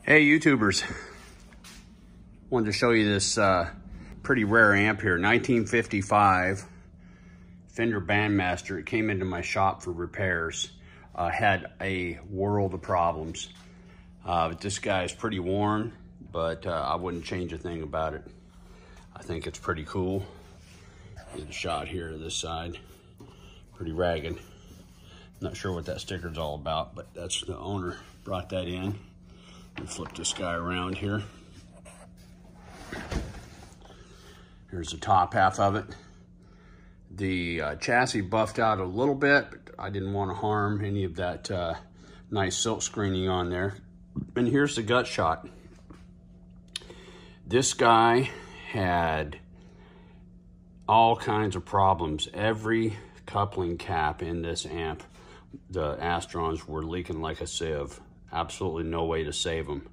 Hey YouTubers, wanted to show you this pretty rare amp here, 1955 Fender Bandmaster. It came into my shop for repairs. Had a world of problems. This guy is pretty worn, but I wouldn't change a thing about it. I think it's pretty cool. Get a shot here to this side. Pretty ragged. Not sure what that sticker's all about, but that's the owner brought that in. And flip this guy around here. Here's the top half of it. The chassis buffed out a little bit, but I didn't want to harm any of that nice silk screening on there. And here's the gut shot. This guy had all kinds of problems. Every coupling cap in this amp, the Astrons were leaking like a sieve. Absolutely no way to save them.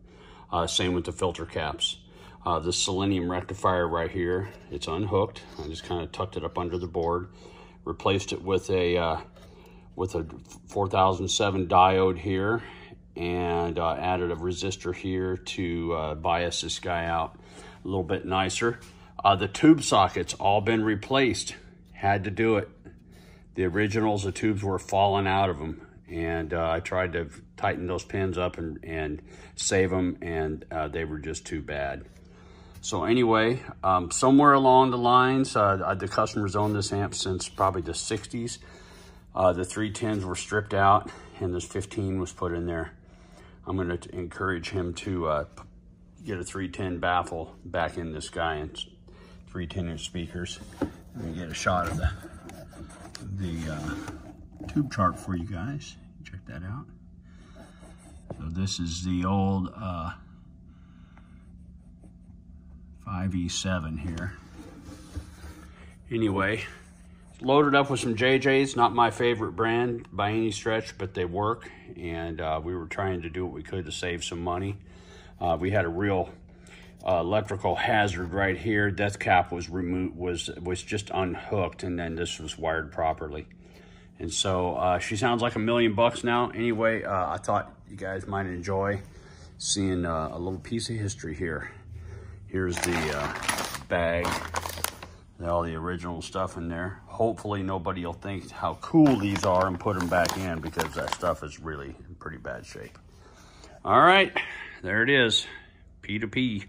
Same with the filter caps. The selenium rectifier right here, it's unhooked. I just kind of tucked it up under the board, replaced it with a 4007 diode here, and added a resistor here to bias this guy out a little bit nicer. The tube sockets all been replaced. Had to do it. The originals, the tubes were falling out of them. And I tried to tighten those pins up and save them, and they were just too bad. So anyway, somewhere along the lines, the customers owned this amp since probably the 60s. The 310s were stripped out, and this 15 was put in there. I'm going to encourage him to get a 310 baffle back in this guy and 310-inch speakers. Let me get a shot of the tube chart for you guys. Check that out. So this is the old 5E7 here. Anyway, loaded up with some JJs. Not my favorite brand by any stretch, but they work, and we were trying to do what we could to save some money. We had a real electrical hazard right here. Death cap was removed, was just unhooked, and then this was wired properly. And so she sounds like $1 million now. Anyway, I thought you guys might enjoy seeing a little piece of history here. Here's the bag, all the original stuff in there. Hopefully nobody will think how cool these are and put them back in, because that stuff is really in pretty bad shape. All right, there it is, P2P.